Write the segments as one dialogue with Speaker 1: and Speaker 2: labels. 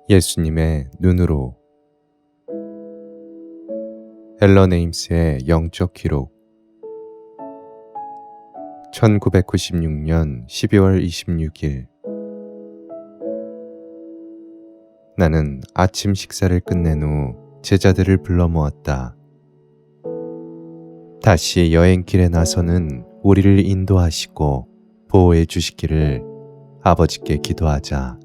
Speaker 1: 예수님의 눈으로. 앨런 에임스의 영적 기록. 1996년 12월 26일. 나는 아침 식사를 끝낸 후 제자들을 불러 모았다. 다시 여행길에 나서는 우리를 인도하시고 보호해 주시기를 아버지께 기도하자.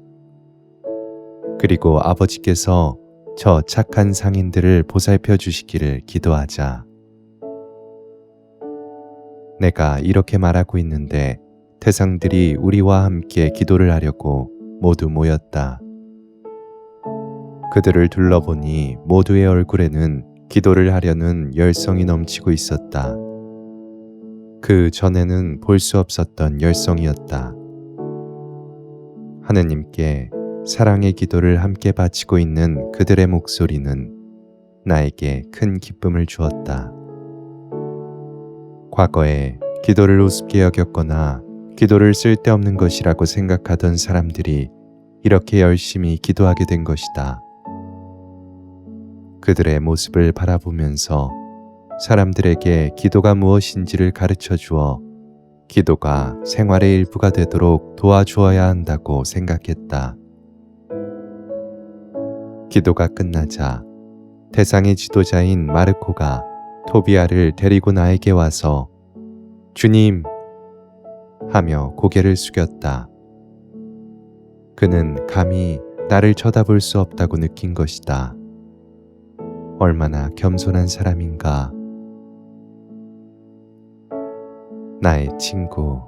Speaker 1: 그리고 아버지께서 저 착한 상인들을 보살펴 주시기를 기도하자. 내가 이렇게 말하고 있는데 태상들이 우리와 함께 기도를 하려고 모두 모였다. 그들을 둘러보니 모두의 얼굴에는 기도를 하려는 열성이 넘치고 있었다. 그 전에는 볼 수 없었던 열성이었다. 하느님께 사랑의 기도를 함께 바치고 있는 그들의 목소리는 나에게 큰 기쁨을 주었다. 과거에 기도를 우습게 여겼거나 기도를 쓸데없는 것이라고 생각하던 사람들이 이렇게 열심히 기도하게 된 것이다. 그들의 모습을 바라보면서 사람들에게 기도가 무엇인지를 가르쳐 주어 기도가 생활의 일부가 되도록 도와주어야 한다고 생각했다. 기도가 끝나자 대상의 지도자인 마르코가 토비아를 데리고 나에게 와서 주님! 하며 고개를 숙였다. 그는 감히 나를 쳐다볼 수 없다고 느낀 것이다. 얼마나 겸손한 사람인가. 나의 친구.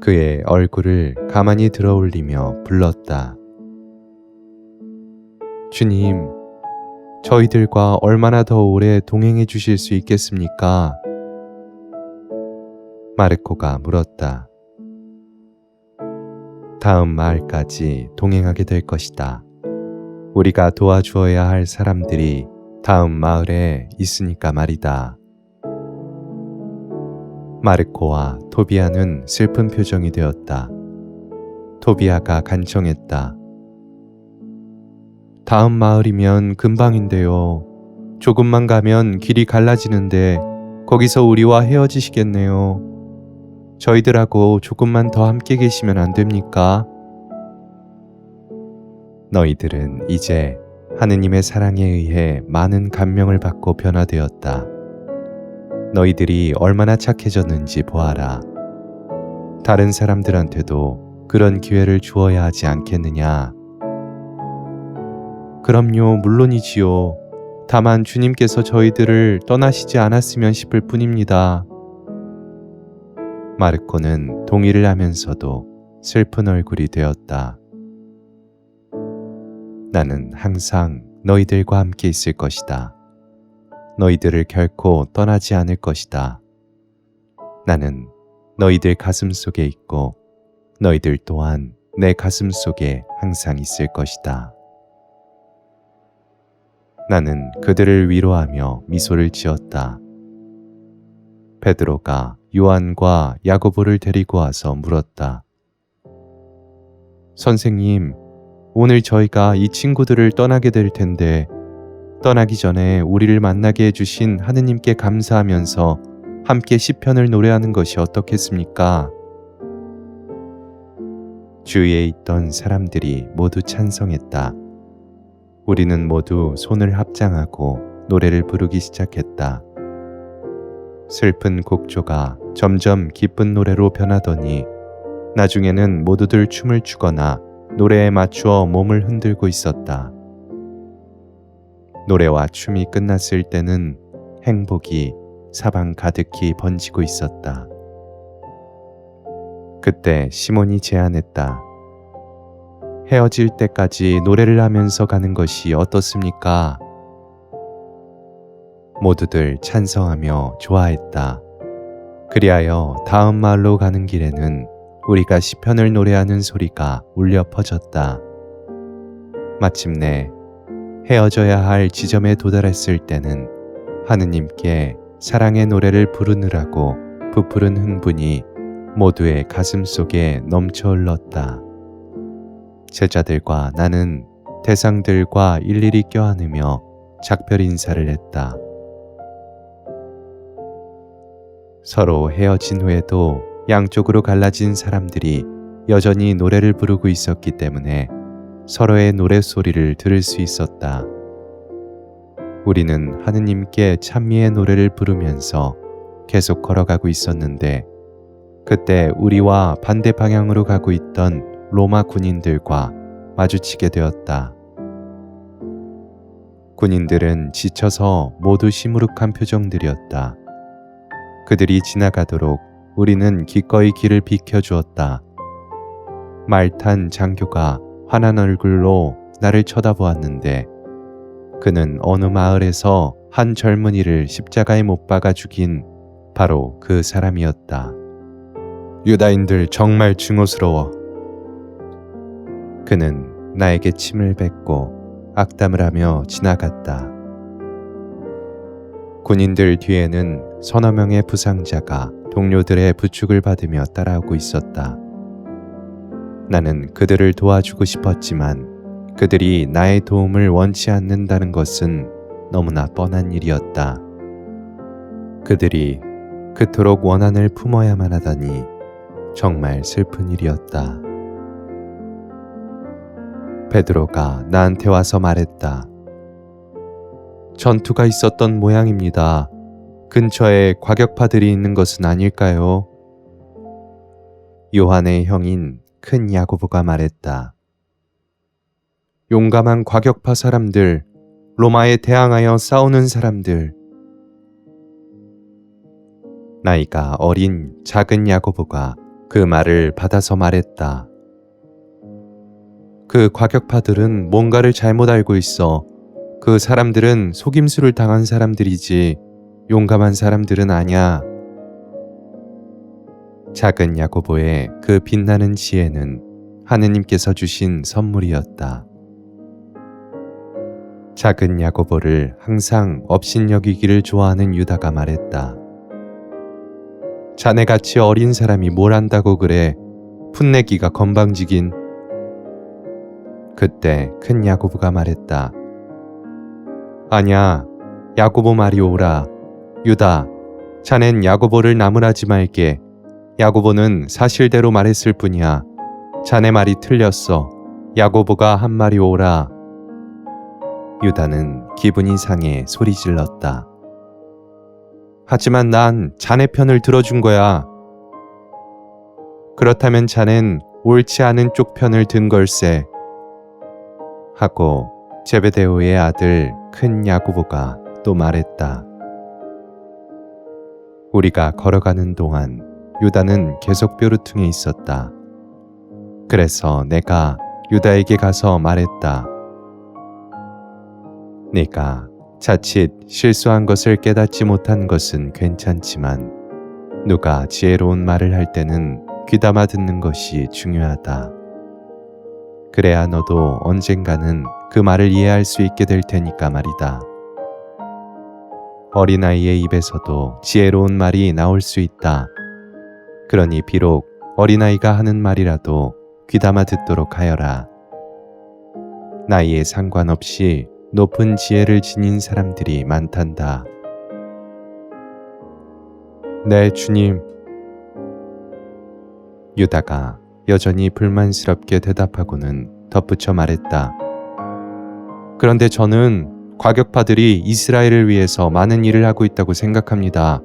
Speaker 1: 그의 얼굴을 가만히 들어올리며 불렀다. 주님, 저희들과 얼마나 더 오래 동행해 주실 수 있겠습니까? 마르코가 물었다. 다음 마을까지 동행하게 될 것이다. 우리가 도와주어야 할 사람들이 다음 마을에 있으니까 말이다. 마르코와 토비아는 슬픈 표정이 되었다. 토비아가 간청했다. 다음 마을이면 금방인데요. 조금만 가면 길이 갈라지는데 거기서 우리와 헤어지시겠네요. 저희들하고 조금만 더 함께 계시면 안 됩니까? 너희들은 이제 하느님의 사랑에 의해 많은 감명을 받고 변화되었다. 너희들이 얼마나 착해졌는지 보아라. 다른 사람들한테도 그런 기회를 주어야 하지 않겠느냐? 그럼요, 물론이지요. 다만 주님께서 저희들을 떠나시지 않았으면 싶을 뿐입니다. 마르코는 동의를 하면서도 슬픈 얼굴이 되었다. 나는 항상 너희들과 함께 있을 것이다. 너희들을 결코 떠나지 않을 것이다. 나는 너희들 가슴 속에 있고 너희들 또한 내 가슴 속에 항상 있을 것이다. 나는 그들을 위로하며 미소를 지었다. 베드로가 요한과 야고보를 데리고 와서 물었다. 선생님, 오늘 저희가 이 친구들을 떠나게 될 텐데 떠나기 전에 우리를 만나게 해주신 하느님께 감사하면서 함께 시편을 노래하는 것이 어떻겠습니까? 주위에 있던 사람들이 모두 찬성했다. 우리는 모두 손을 합장하고 노래를 부르기 시작했다. 슬픈 곡조가 점점 기쁜 노래로 변하더니 나중에는 모두들 춤을 추거나 노래에 맞추어 몸을 흔들고 있었다. 노래와 춤이 끝났을 때는 행복이 사방 가득히 번지고 있었다. 그때 시몬이 제안했다. 헤어질 때까지 노래를 하면서 가는 것이 어떻습니까? 모두들 찬성하며 좋아했다. 그리하여 다음 마을로 가는 길에는 우리가 시편을 노래하는 소리가 울려 퍼졌다. 마침내 헤어져야 할 지점에 도달했을 때는 하느님께 사랑의 노래를 부르느라고 부풀은 흥분이 모두의 가슴 속에 넘쳐 흘렀다. 제자들과 나는 대상들과 일일이 껴안으며 작별 인사를 했다. 서로 헤어진 후에도 양쪽으로 갈라진 사람들이 여전히 노래를 부르고 있었기 때문에 서로의 노랫소리를 들을 수 있었다. 우리는 하느님께 찬미의 노래를 부르면서 계속 걸어가고 있었는데 그때 우리와 반대 방향으로 가고 있던 로마 군인들과 마주치게 되었다. 군인들은 지쳐서 모두 시무룩한 표정들이었다. 그들이 지나가도록 우리는 기꺼이 길을 비켜주었다. 말탄 장교가 환한 얼굴로 나를 쳐다보았는데 그는 어느 마을에서 한 젊은이를 십자가에 못 박아 죽인 바로 그 사람이었다. 유다인들 정말 증오스러워. 그는 나에게 침을 뱉고 악담을 하며 지나갔다. 군인들 뒤에는 서너 명의 부상자가 동료들의 부축을 받으며 따라오고 있었다. 나는 그들을 도와주고 싶었지만 그들이 나의 도움을 원치 않는다는 것은 너무나 뻔한 일이었다. 그들이 그토록 원한을 품어야만 하다니 정말 슬픈 일이었다. 베드로가 나한테 와서 말했다. 전투가 있었던 모양입니다. 근처에 과격파들이 있는 것은 아닐까요? 요한의 형인 큰 야고보가 말했다. 용감한 과격파 사람들, 로마에 대항하여 싸우는 사람들. 나이가 어린 작은 야고보가 그 말을 받아서 말했다. 그 과격파들은 뭔가를 잘못 알고 있어. 그 사람들은 속임수를 당한 사람들이지 용감한 사람들은 아냐. 작은 야고보의 그 빛나는 지혜는 하느님께서 주신 선물이었다. 작은 야고보를 항상 업신여기기를 좋아하는 유다가 말했다. 자네같이 어린 사람이 뭘 안다고 그래. 풋내기가 건방지긴. 그때 큰 야고보가 말했다. 아냐, 야고보 말이 옳아. 유다, 자넨 야고보를 나무라지 말게. 야고보는 사실대로 말했을 뿐이야. 자네 말이 틀렸어. 야고보가 한 말이 옳아. 유다는 기분이 상해 소리 질렀다. 하지만 난 자네 편을 들어준 거야. 그렇다면 자넨 옳지 않은 쪽 편을 든 걸세. 하고 제베데오의 아들 큰 야고보가 또 말했다. 우리가 걸어가는 동안 유다는 계속 뾰루퉁에 있었다. 그래서 내가 유다에게 가서 말했다. 네가 자칫 실수한 것을 깨닫지 못한 것은 괜찮지만 누가 지혜로운 말을 할 때는 귀담아 듣는 것이 중요하다. 그래야 너도 언젠가는 그 말을 이해할 수 있게 될 테니까 말이다. 어린아이의 입에서도 지혜로운 말이 나올 수 있다. 그러니 비록 어린아이가 하는 말이라도 귀담아 듣도록 하여라. 나이에 상관없이 높은 지혜를 지닌 사람들이 많단다. 네, 주님. 유다가 여전히 불만스럽게 대답하고는 덧붙여 말했다. 그런데 저는 과격파들이 이스라엘을 위해서 많은 일을 하고 있다고 생각합니다.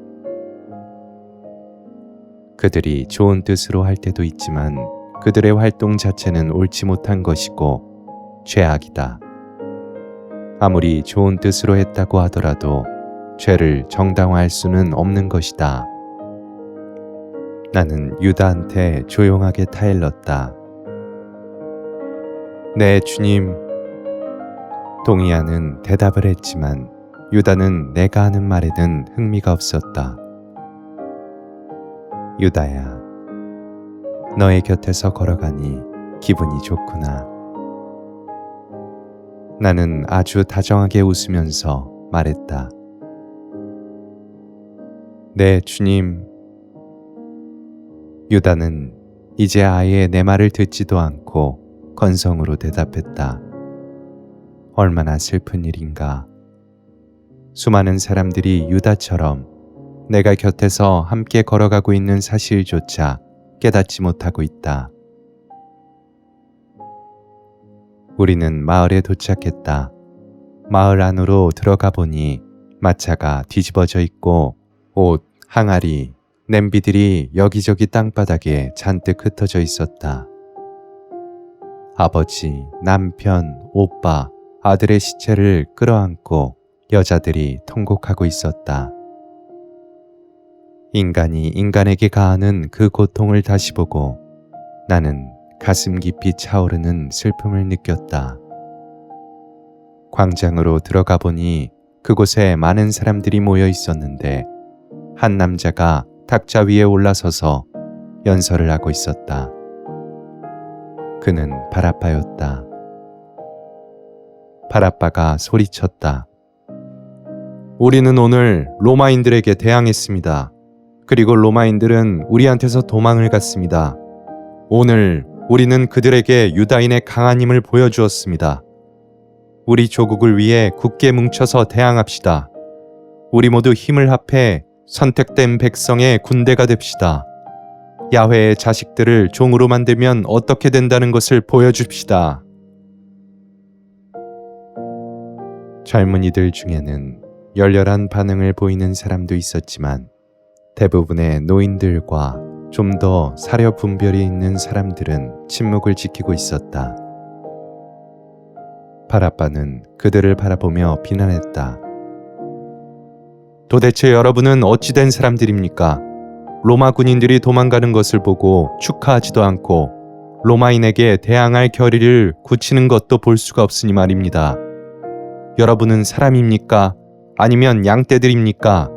Speaker 1: 그들이 좋은 뜻으로 할 때도 있지만 그들의 활동 자체는 옳지 못한 것이고 죄악이다. 아무리 좋은 뜻으로 했다고 하더라도 죄를 정당화할 수는 없는 것이다. 나는 유다한테 조용하게 타일렀다. 네, 주님. 동의하는 대답을 했지만 유다는 내가 하는 말에는 흥미가 없었다. 유다야, 너의 곁에서 걸어가니 기분이 좋구나. 나는 아주 다정하게 웃으면서 말했다. 네, 주님. 유다는 이제 아예 내 말을 듣지도 않고 건성으로 대답했다. 얼마나 슬픈 일인가. 수많은 사람들이 유다처럼 내가 곁에서 함께 걸어가고 있는 사실조차 깨닫지 못하고 있다. 우리는 마을에 도착했다. 마을 안으로 들어가 보니 마차가 뒤집어져 있고 옷, 항아리, 냄비들이 여기저기 땅바닥에 잔뜩 흩어져 있었다. 아버지, 남편, 오빠, 아들의 시체를 끌어안고 여자들이 통곡하고 있었다. 인간이 인간에게 가하는 그 고통을 다시 보고 나는 가슴 깊이 차오르는 슬픔을 느꼈다. 광장으로 들어가 보니 그곳에 많은 사람들이 모여 있었는데 한 남자가 탁자 위에 올라서서 연설을 하고 있었다. 그는 바라빠였다. 바라빠가 소리쳤다. 우리는 오늘 로마인들에게 대항했습니다. 그리고 로마인들은 우리한테서 도망을 갔습니다. 오늘 우리는 그들에게 유다인의 강한 힘을 보여주었습니다. 우리 조국을 위해 굳게 뭉쳐서 대항합시다. 우리 모두 힘을 합해 선택된 백성의 군대가 됩시다. 야훼의 자식들을 종으로 만들면 어떻게 된다는 것을 보여줍시다. 젊은이들 중에는 열렬한 반응을 보이는 사람도 있었지만 대부분의 노인들과 좀 더 사려 분별이 있는 사람들은 침묵을 지키고 있었다. 바라빠는 그들을 바라보며 비난했다. 도대체 여러분은 어찌 된 사람들입니까? 로마 군인들이 도망가는 것을 보고 축하하지도 않고 로마인에게 대항할 결의를 굳히는 것도 볼 수가 없으니 말입니다. 여러분은 사람입니까? 아니면 양떼들입니까?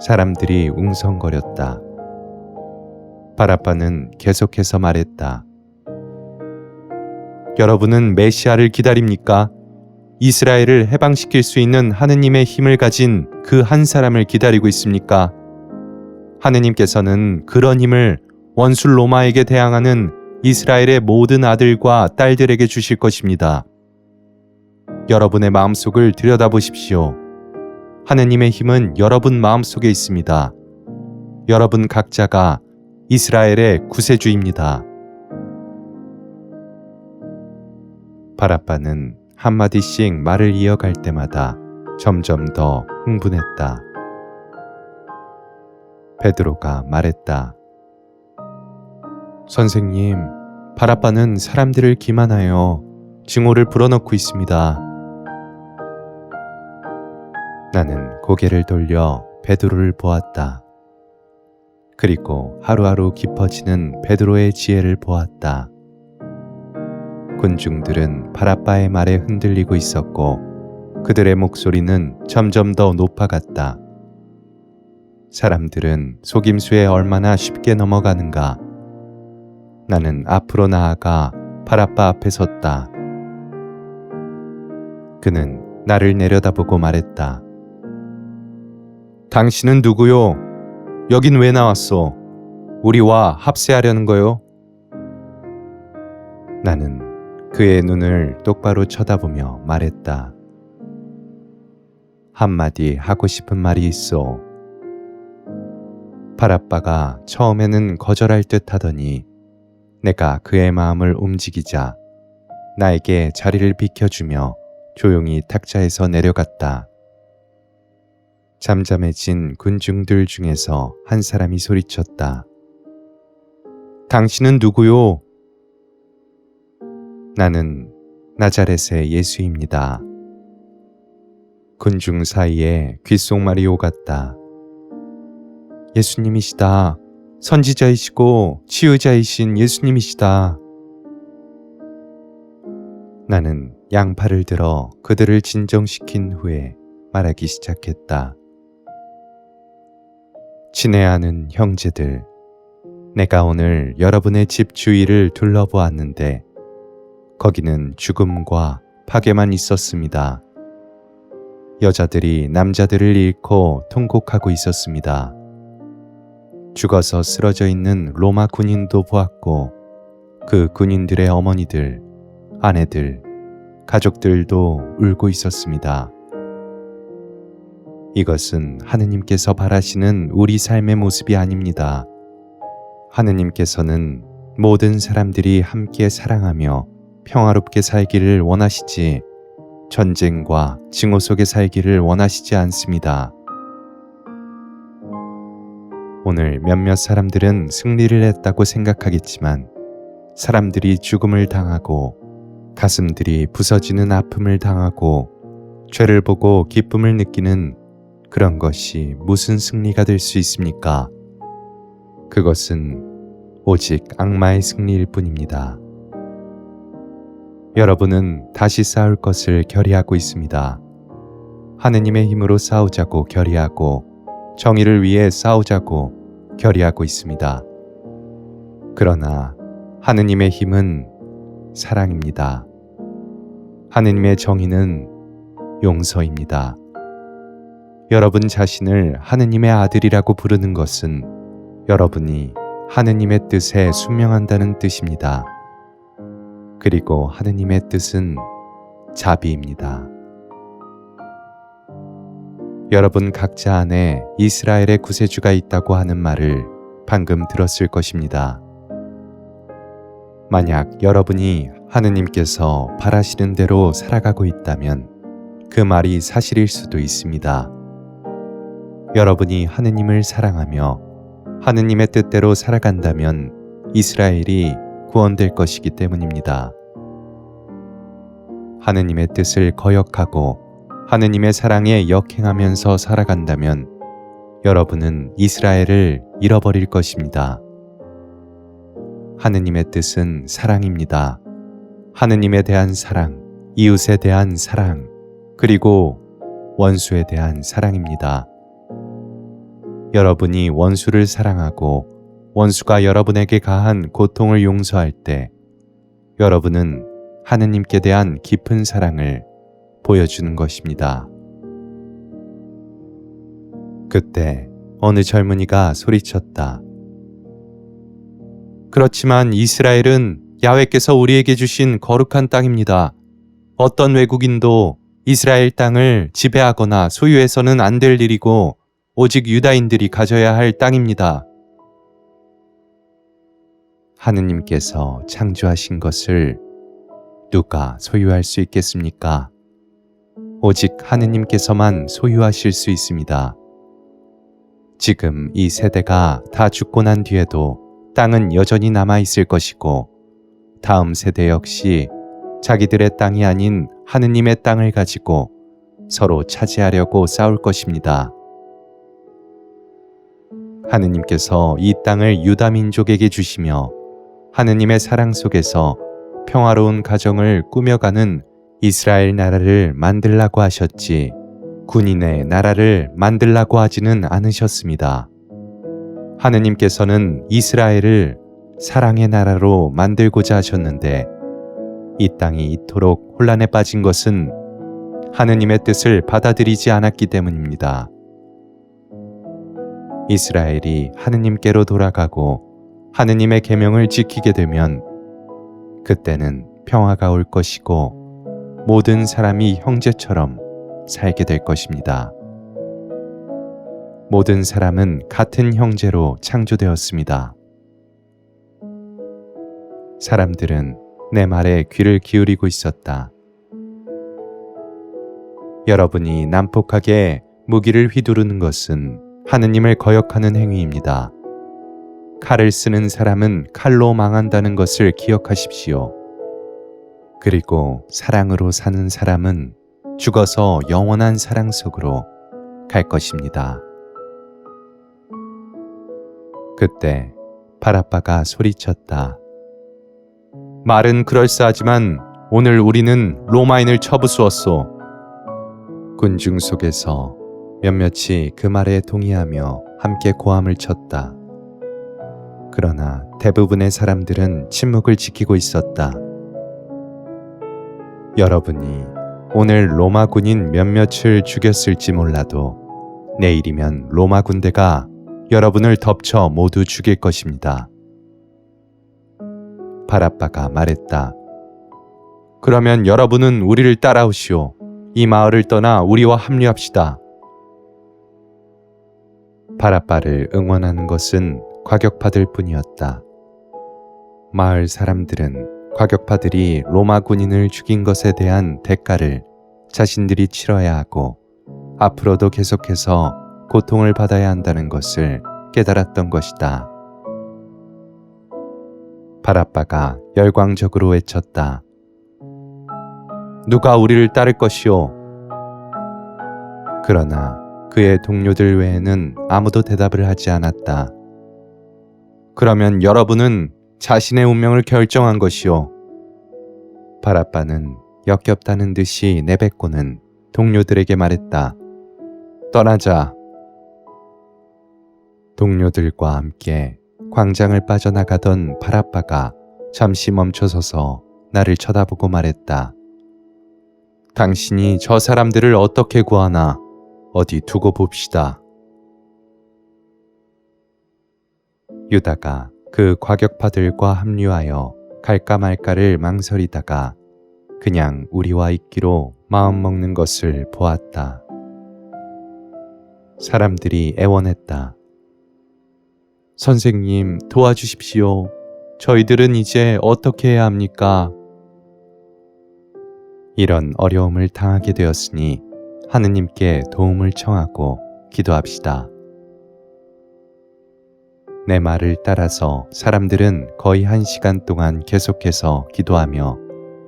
Speaker 1: 사람들이 웅성거렸다. 바라빠는 계속해서 말했다. 여러분은 메시아를 기다립니까? 이스라엘을 해방시킬 수 있는 하느님의 힘을 가진 그 한 사람을 기다리고 있습니까? 하느님께서는 그런 힘을 원수 로마에게 대항하는 이스라엘의 모든 아들과 딸들에게 주실 것입니다. 여러분의 마음속을 들여다보십시오. 하느님의 힘은 여러분 마음속에 있습니다. 여러분 각자가 이스라엘의 구세주입니다. 바라빠는 한마디씩 말을 이어갈 때마다 점점 더 흥분했다. 베드로가 말했다. 선생님, 바라빠는 사람들을 기만하여 증오를 불어넣고 있습니다. 나는 고개를 돌려 베드로를 보았다. 그리고 하루하루 깊어지는 베드로의 지혜를 보았다. 군중들은 바라빠의 말에 흔들리고 있었고 그들의 목소리는 점점 더 높아갔다. 사람들은 속임수에 얼마나 쉽게 넘어가는가. 나는 앞으로 나아가 바라빠 앞에 섰다. 그는 나를 내려다보고 말했다. 당신은 누구요? 여긴 왜 나왔소? 우리와 합세하려는 거요? 나는 그의 눈을 똑바로 쳐다보며 말했다. 한마디 하고 싶은 말이 있어. 바라빠가 처음에는 거절할 듯 하더니 내가 그의 마음을 움직이자 나에게 자리를 비켜주며 조용히 탁자에서 내려갔다. 잠잠해진 군중들 중에서 한 사람이 소리쳤다. 당신은 누구요? 나는 나자렛의 예수입니다. 군중 사이에 귓속말이 오갔다. 예수님이시다. 선지자이시고 치유자이신 예수님이시다. 나는 양팔을 들어 그들을 진정시킨 후에 말하기 시작했다. 친애하는 형제들, 내가 오늘 여러분의 집 주위를 둘러보았는데 거기는 죽음과 파괴만 있었습니다. 여자들이 남자들을 잃고 통곡하고 있었습니다. 죽어서 쓰러져 있는 로마 군인도 보았고 그 군인들의 어머니들, 아내들, 가족들도 울고 있었습니다. 이것은 하느님께서 바라시는 우리 삶의 모습이 아닙니다. 하느님께서는 모든 사람들이 함께 사랑하며 평화롭게 살기를 원하시지 전쟁과 증오 속에 살기를 원하시지 않습니다. 오늘 몇몇 사람들은 승리를 했다고 생각하겠지만 사람들이 죽음을 당하고 가슴들이 부서지는 아픔을 당하고 죄를 보고 기쁨을 느끼는 그런 것이 무슨 승리가 될 수 있습니까? 그것은 오직 악마의 승리일 뿐입니다. 여러분은 다시 싸울 것을 결의하고 있습니다. 하느님의 힘으로 싸우자고 결의하고 정의를 위해 싸우자고 결의하고 있습니다. 그러나 하느님의 힘은 사랑입니다. 하느님의 정의는 용서입니다. 여러분 자신을 하느님의 아들이라고 부르는 것은 여러분이 하느님의 뜻에 순명한다는 뜻입니다. 그리고 하느님의 뜻은 자비입니다. 여러분 각자 안에 이스라엘의 구세주가 있다고 하는 말을 방금 들었을 것입니다. 만약 여러분이 하느님께서 바라시는 대로 살아가고 있다면 그 말이 사실일 수도 있습니다. 여러분이 하느님을 사랑하며 하느님의 뜻대로 살아간다면 이스라엘이 구원될 것이기 때문입니다. 하느님의 뜻을 거역하고 하느님의 사랑에 역행하면서 살아간다면 여러분은 이스라엘을 잃어버릴 것입니다. 하느님의 뜻은 사랑입니다. 하느님에 대한 사랑, 이웃에 대한 사랑, 그리고 원수에 대한 사랑입니다. 여러분이 원수를 사랑하고 원수가 여러분에게 가한 고통을 용서할 때 여러분은 하느님께 대한 깊은 사랑을 보여주는 것입니다. 그때 어느 젊은이가 소리쳤다. 그렇지만 이스라엘은 야훼께서 우리에게 주신 거룩한 땅입니다. 어떤 외국인도 이스라엘 땅을 지배하거나 소유해서는 안 될 일이고 오직 유다인들이 가져야 할 땅입니다. 하느님께서 창조하신 것을 누가 소유할 수 있겠습니까? 오직 하느님께서만 소유하실 수 있습니다. 지금 이 세대가 다 죽고 난 뒤에도 땅은 여전히 남아있을 것이고 다음 세대 역시 자기들의 땅이 아닌 하느님의 땅을 가지고 서로 차지하려고 싸울 것입니다. 하느님께서 이 땅을 유다 민족에게 주시며 하느님의 사랑 속에서 평화로운 가정을 꾸며가는 이스라엘 나라를 만들라고 하셨지 군인의 나라를 만들라고 하지는 않으셨습니다. 하느님께서는 이스라엘을 사랑의 나라로 만들고자 하셨는데 이 땅이 이토록 혼란에 빠진 것은 하느님의 뜻을 받아들이지 않았기 때문입니다. 이스라엘이 하느님께로 돌아가고 하느님의 계명을 지키게 되면 그때는 평화가 올 것이고 모든 사람이 형제처럼 살게 될 것입니다. 모든 사람은 같은 형제로 창조되었습니다. 사람들은 내 말에 귀를 기울이고 있었다. 여러분이 난폭하게 무기를 휘두르는 것은 하느님을 거역하는 행위입니다. 칼을 쓰는 사람은 칼로 망한다는 것을 기억하십시오. 그리고 사랑으로 사는 사람은 죽어서 영원한 사랑 속으로 갈 것입니다. 그때 바라빠가 소리쳤다. 말은 그럴싸하지만 오늘 우리는 로마인을 쳐부수었소. 군중 속에서 몇몇이 그 말에 동의하며 함께 고함을 쳤다. 그러나 대부분의 사람들은 침묵을 지키고 있었다. 여러분이 오늘 로마 군인 몇몇을 죽였을지 몰라도 내일이면 로마 군대가 여러분을 덮쳐 모두 죽일 것입니다. 바라빠가 말했다. 그러면 여러분은 우리를 따라오시오. 이 마을을 떠나 우리와 합류합시다. 바라빠를 응원하는 것은 과격파들 뿐이었다. 마을 사람들은 과격파들이 로마 군인을 죽인 것에 대한 대가를 자신들이 치러야 하고 앞으로도 계속해서 고통을 받아야 한다는 것을 깨달았던 것이다. 바라빠가 열광적으로 외쳤다. 누가 우리를 따를 것이오? 그러나 그의 동료들 외에는 아무도 대답을 하지 않았다. 그러면 여러분은 자신의 운명을 결정한 것이오. 바라빠는 역겹다는 듯이 내뱉고는 동료들에게 말했다. 떠나자. 동료들과 함께 광장을 빠져나가던 바라빠가 잠시 멈춰서서 나를 쳐다보고 말했다. 당신이 저 사람들을 어떻게 구하나 어디 두고 봅시다. 유다가 그 과격파들과 합류하여 갈까 말까를 망설이다가 그냥 우리와 있기로 마음먹는 것을 보았다. 사람들이 애원했다. 선생님, 도와주십시오. 저희들은 이제 어떻게 해야 합니까? 이런 어려움을 당하게 되었으니 하느님께 도움을 청하고 기도합시다. 내 말을 따라서 사람들은 거의 1시간 동안 계속해서 기도하며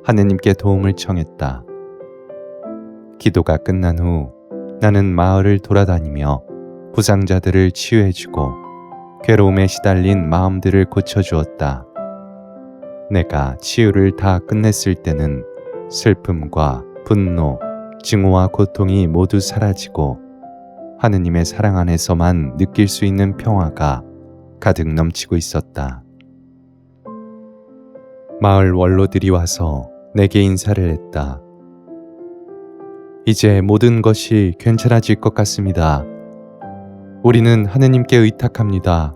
Speaker 1: 하느님께 도움을 청했다. 기도가 끝난 후 나는 마을을 돌아다니며 부상자들을 치유해주고 괴로움에 시달린 마음들을 고쳐주었다. 내가 치유를 다 끝냈을 때는 슬픔과 분노, 증오와 고통이 모두 사라지고 하느님의 사랑 안에서만 느낄 수 있는 평화가 가득 넘치고 있었다. 마을 원로들이 와서 내게 인사를 했다. 이제 모든 것이 괜찮아질 것 같습니다. 우리는 하느님께 의탁합니다.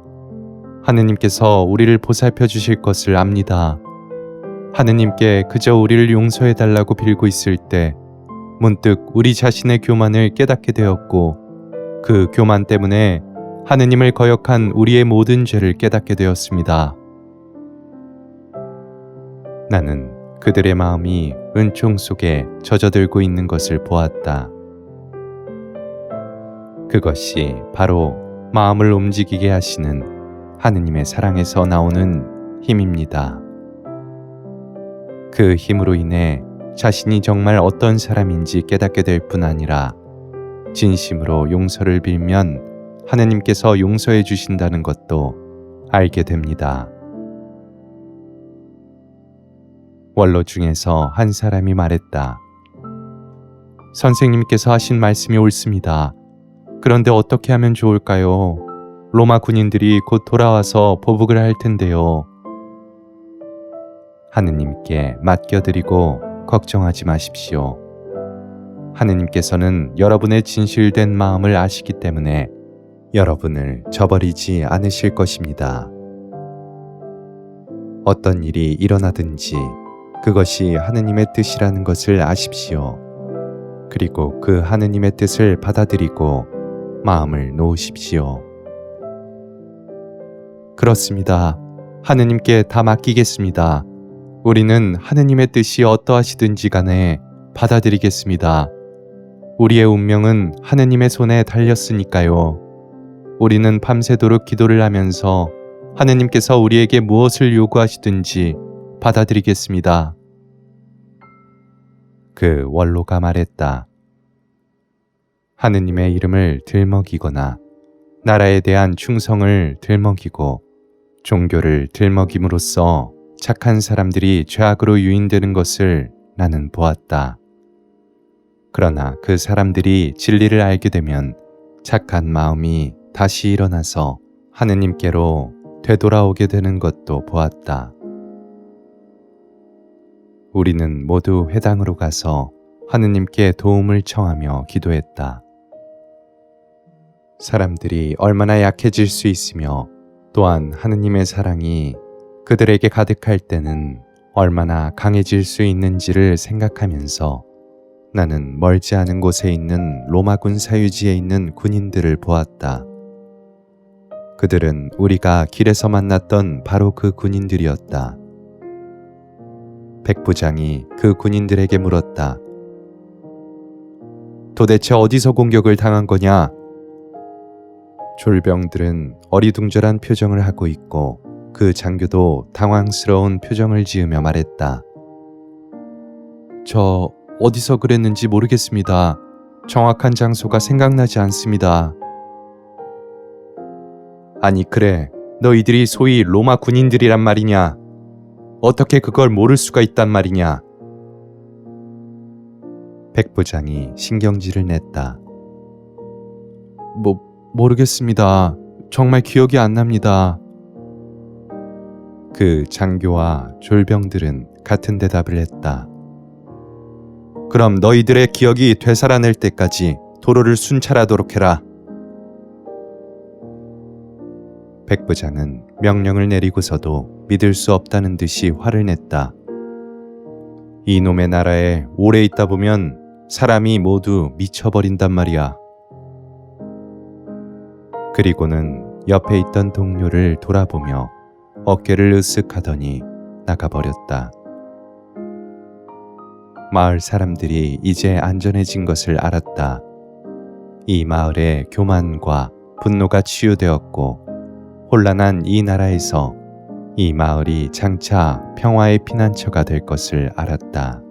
Speaker 1: 하느님께서 우리를 보살펴 주실 것을 압니다. 하느님께 그저 우리를 용서해 달라고 빌고 있을 때 문득 우리 자신의 교만을 깨닫게 되었고 그 교만 때문에 하느님을 거역한 우리의 모든 죄를 깨닫게 되었습니다. 나는 그들의 마음이 은총 속에 젖어들고 있는 것을 보았다. 그것이 바로 마음을 움직이게 하시는 하느님의 사랑에서 나오는 힘입니다. 그 힘으로 인해 자신이 정말 어떤 사람인지 깨닫게 될 뿐 아니라 진심으로 용서를 빌면 하느님께서 용서해 주신다는 것도 알게 됩니다. 원로 중에서 한 사람이 말했다. 선생님께서 하신 말씀이 옳습니다. 그런데 어떻게 하면 좋을까요? 로마 군인들이 곧 돌아와서 보복을 할 텐데요. 하느님께 맡겨드리고 걱정하지 마십시오. 하느님께서는 여러분의 진실된 마음을 아시기 때문에 여러분을 저버리지 않으실 것입니다. 어떤 일이 일어나든지 그것이 하느님의 뜻이라는 것을 아십시오. 그리고 그 하느님의 뜻을 받아들이고 마음을 놓으십시오. 그렇습니다. 하느님께 다 맡기겠습니다. 우리는 하느님의 뜻이 어떠하시든지 간에 받아들이겠습니다. 우리의 운명은 하느님의 손에 달렸으니까요. 우리는 밤새도록 기도를 하면서 하느님께서 우리에게 무엇을 요구하시든지 받아들이겠습니다. 그 원로가 말했다. 하느님의 이름을 들먹이거나 나라에 대한 충성을 들먹이고 종교를 들먹임으로써 착한 사람들이 죄악으로 유인되는 것을 나는 보았다. 그러나 그 사람들이 진리를 알게 되면 착한 마음이 다시 일어나서 하느님께로 되돌아오게 되는 것도 보았다. 우리는 모두 회당으로 가서 하느님께 도움을 청하며 기도했다. 사람들이 얼마나 약해질 수 있으며 또한 하느님의 사랑이 그들에게 가득할 때는 얼마나 강해질 수 있는지를 생각하면서 나는 멀지 않은 곳에 있는 로마군 사유지에 있는 군인들을 보았다. 그들은 우리가 길에서 만났던 바로 그 군인들이었다. 백부장이 그 군인들에게 물었다. 도대체 어디서 공격을 당한 거냐? 졸병들은 어리둥절한 표정을 하고 있고 그 장교도 당황스러운 표정을 지으며 말했다. 저 어디서 그랬는지 모르겠습니다. 정확한 장소가 생각나지 않습니다. 아니 그래, 너희들이 소위 로마 군인들이란 말이냐? 어떻게 그걸 모를 수가 있단 말이냐? 백부장이 신경질을 냈다. 모르겠습니다. 정말 기억이 안 납니다. 그 장교와 졸병들은 같은 대답을 했다. 그럼 너희들의 기억이 되살아날 때까지 도로를 순찰하도록 해라. 백부장은 명령을 내리고서도 믿을 수 없다는 듯이 화를 냈다. 이놈의 나라에 오래 있다 보면 사람이 모두 미쳐버린단 말이야. 그리고는 옆에 있던 동료를 돌아보며 어깨를 으쓱하더니 나가버렸다. 마을 사람들이 이제 안전해진 것을 알았다. 이 마을의 교만과 분노가 치유되었고 혼란한 이 나라에서 이 마을이 장차 평화의 피난처가 될 것을 알았다.